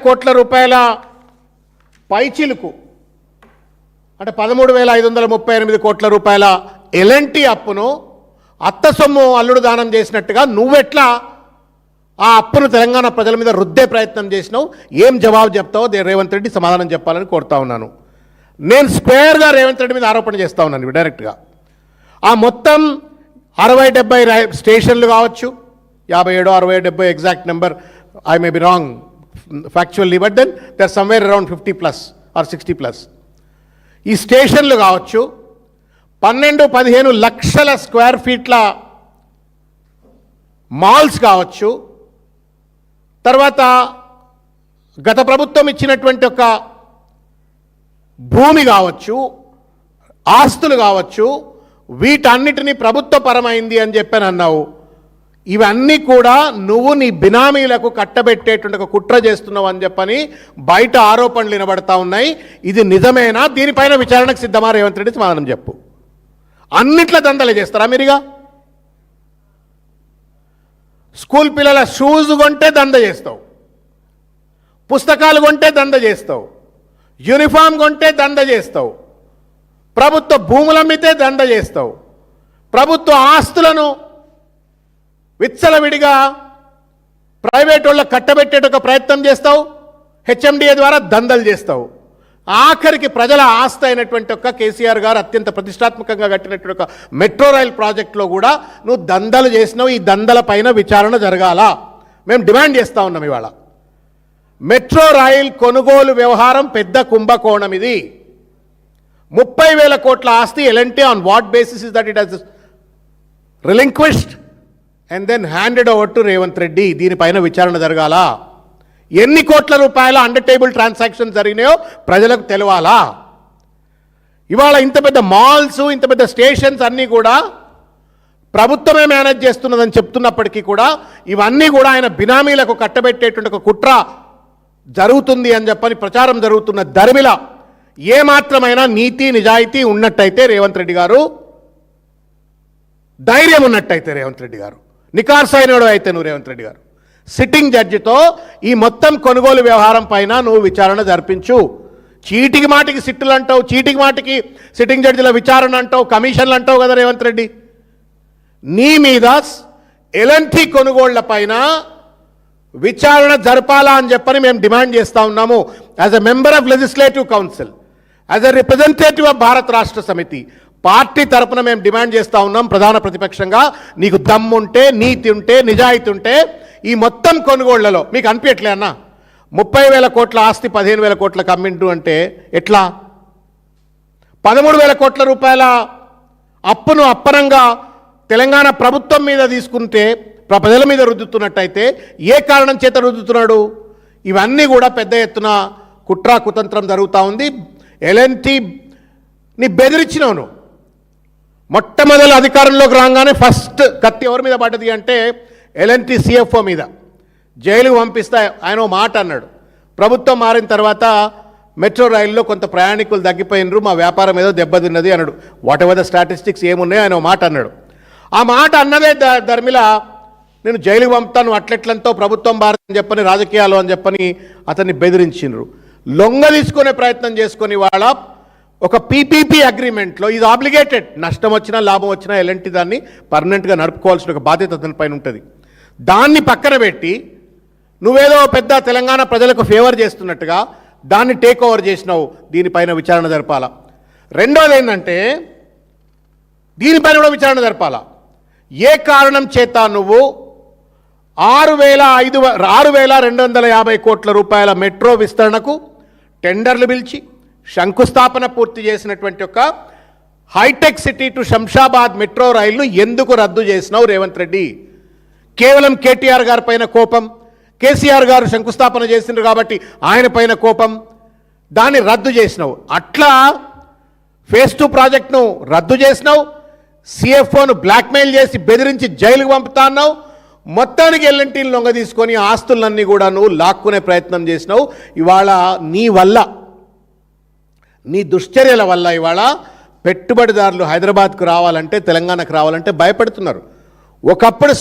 కోట్ల రూపాయల పైచిలుకు అంటే 13,538 కోట్ల రూపాయల ఎల్ఎన్టీ అప్పును అత్త సొమ్ము అల్లుడు దానం చేసినట్టుగా నువ్వెట్లా ఆ అప్పును తెలంగాణ ప్రజల మీద రుద్దే ప్రయత్నం చేసినావు? ఏం జవాబు చెప్తావో రేవంత్ రెడ్డి సమాధానం చెప్పాలని కోరుతా ఉన్నాను. నేను స్క్వేర్గా రేవంత్ రెడ్డి మీద ఆరోపణ చేస్తూ ఉన్నాను డైరెక్ట్గా. ఆ మొత్తం 60-70 స్టేషన్లు కావచ్చు, 57, 60, 70 exact number, I may be wrong factually, but then there somewhere around 50+ or 60+. ఈ స్టేషన్లు కావచ్చు, 12-15 లక్షల స్క్వేర్ ఫీట్ల మాల్స్ కావచ్చు, తర్వాత గత ప్రభుత్వం ఇచ్చినటువంటి ఒక భూమి కావచ్చు, ఆస్తులు కావచ్చు, వీటన్నిటినీ ప్రభుత్వపరమైంది అని చెప్పని అన్నావు. ఇవన్నీ కూడా నువ్వు నీ బినామీలకు కట్టబెట్టేటువంటి ఒక కుట్ర చేస్తున్నావు అని చెప్పని బయట ఆరోపణలు వినబడతా ఉన్నాయి. ఇది నిజమేనా? దీనిపైన విచారణకు సిద్ధమా? రేవంత్ రెడ్డి సమాధానం చెప్పు. అన్నిట్ల దందలే చేస్తారా మీరుగా? స్కూల్ పిల్లల షూస్ కొంటే దంద చేస్తావు, పుస్తకాలు కొంటే దంద చేస్తావు, యూనిఫామ్ కొంటే దంద చేస్తావు, ప్రభుత్వ భూములు అమ్మితే దంద చేస్తావు, ప్రభుత్వ ఆస్తులను విచ్చలవిడిగా ప్రైవేట్ వాళ్ళకు కట్టబెట్టేట ప్రయత్నం చేస్తావు, హెచ్ఎండిఏ ద్వారా దందలు చేస్తావు. ఆఖరికి ప్రజల ఆస్తి అయినటువంటి ఒక కేసీఆర్ గారు అత్యంత ప్రతిష్టాత్మకంగా కట్టినటువంటి ఒక మెట్రో రైల్ ప్రాజెక్టులో కూడా నువ్వు దందలు చేసినావు. ఈ దందల పైన విచారణ జరగాల మేము డిమాండ్ చేస్తూ ఉన్నాం. ఇవాళ మెట్రో రైల్ కొనుగోలు వ్యవహారం పెద్ద కుంభకోణం. ఇది 30,000 కోట్ల ఆస్తి LNT on what basis is that it has relinquished and then handed over to Revanth Reddy. దీనిపైన విచారణ జరగాల. ఎన్ని కోట్ల రూపాయల అండర్ టేబుల్ ట్రాన్సాక్షన్ జరిగినాయో ప్రజలకు తెలవాలా. ఇవాళ ఇంత పెద్ద మాల్స్, ఇంత పెద్ద స్టేషన్స్ అన్నీ కూడా ప్రభుత్వమే మేనేజ్ చేస్తున్నదని చెప్తున్నప్పటికీ కూడా ఇవన్నీ కూడా ఆయన బినామీలకు కట్టబెట్టేటువంటి ఒక కుట్ర జరుగుతుంది అని చెప్పని ప్రచారం జరుగుతున్న దరిమిల ఏమాత్రమైనా నీతి నిజాయితీ ఉన్నట్టయితే రేవంత్ రెడ్డి గారు, ధైర్యం ఉన్నట్టయితే రేవంత్ రెడ్డి గారు, నికార్సైనడు అయితే నువ్వు రేవంత్ రెడ్డి గారు సిట్టింగ్ జడ్జితో ఈ మొత్తం కొనుగోలు వ్యవహారం పైన నువ్వు విచారణ జరిపించు. చీటికి మాటికి సిట్టులు అంటావు, చీటికి మాటికి సిట్టింగ్ జడ్జిల విచారణ అంటావు, కమిషన్లు అంటావు కదా రేవంత్ రెడ్డి. నీ మీద ఎల్ఎన్టీ కొనుగోళ్ల పైన విచారణ జరపాలా అని చెప్పని మేము డిమాండ్ చేస్తూ ఉన్నాము. As a member of legislative council, as a representative of భారత రాష్ట్ర సమితి పార్టీ తరపున మేము డిమాండ్ చేస్తూ ఉన్నాం. ప్రధాన ప్రతిపక్షంగా నీకు దమ్ముంటే, నీతి ఉంటే, నిజాయితీ ఉంటే ఈ మొత్తం కొనుగోళ్లలో మీకు అనిపించట్లే అన్న 30,000 కోట్ల ఆస్తి 15,000 కోట్లకు అమ్మిండు అంటే ఎట్లా? 13,000 కోట్ల రూపాయల అప్పును అప్పనంగా తెలంగాణ ప్రభుత్వం మీద తీసుకుంటే ప్రజల మీద రుద్దుతున్నట్టయితే ఏ కారణం చేత రుద్దుతున్నాడు? ఇవన్నీ కూడా పెద్ద ఎత్తున కుట్రా కుతంత్రం జరుగుతూ ఉంది. ఎల్ఎన్టీని బెదిరించినవును. మొట్టమొదటి అధికారంలోకి రాగానే ఫస్ట్ కత్తి ఎవరి మీద పడ్డది అంటే ఎల్ఎన్టీ సిఎఫ్ఓ మీద. జైలుకు పంపిస్తే ఆయన మాట అన్నాడు, ప్రభుత్వం మారిన తర్వాత మెట్రో రైల్లో కొంత ప్రయాణికులు తగ్గిపోయినరు, మా వ్యాపారం ఏదో దెబ్బతిన్నది అన్నాడు. వాట్ ఎవర్ ద స్టాటిస్టిక్స్ ఏమున్నాయో ఆయన మాట అన్నాడు. ఆ మాట అన్నదే ధర్మిల నేను జైలుకు పంపుతాను అట్లెట్లంతో ప్రభుత్వం మారని చెప్పని రాజకీయాలు అని చెప్పని అతన్ని బెదిరించినరు. లొంగ తీసుకునే ప్రయత్నం చేసుకొని వాళ్ళ ఒక పీపీపీ అగ్రిమెంట్లో ఇది ఆబ్లిగేటెడ్, నష్టం వచ్చినా లాభం వచ్చినా ఎల్ఎన్టీ దాన్ని పర్మనెంట్గా నడుపుకోవాల్సిన ఒక బాధ్యత అతని పైన ఉంటుంది. దాన్ని పక్కన పెట్టి నువ్వేదో పెద్ద తెలంగాణ ప్రజలకు ఫేవర్ చేస్తున్నట్టుగా దాన్ని టేక్ ఓవర్ చేసినావు. దీనిపైన విచారణ జరపాలా. రెండోది ఏంటంటే దీనిపైన కూడా విచారణ జరపాలా. ఏ కారణం చేత నువ్వు 6,250 కోట్ల రూపాయల మెట్రో విస్తరణకు టెండర్లు పిలిచి శంకుస్థాపన పూర్తి చేసినటువంటి ఒక hitech city to Shamshabad metro రైలును ఎందుకు రద్దు చేసినావు రేవంత్ రెడ్డి? కేవలం కేటీఆర్ గారి పైన కోపం, కేసీఆర్ గారు శంకుస్థాపన చేసినారు కాబట్టి ఆయన పైన కోపం, దాన్ని రద్దు చేసినావు. అట్లా ఫేజ్ 2 ప్రాజెక్ట్ను రద్దు చేసినావు. సిఎఫ్ఓను బ్లాక్మెయిల్ చేసి బెదిరించి జైలుకు పంపుతా అన్నావు. మొత్తానికి ఎల్ఎన్టీని లొంగ తీసుకొని ఆస్తులన్నీ కూడా నువ్వు లాక్కునే ప్రయత్నం చేసినావు. ఇవాళ నీ వల్ల, నీ దుశ్చర్యల వల్ల ఇవాళ పెట్టుబడిదారులు హైదరాబాద్కు రావాలంటే, తెలంగాణకు రావాలంటే భయపడుతున్నారు. ఒకప్పుడు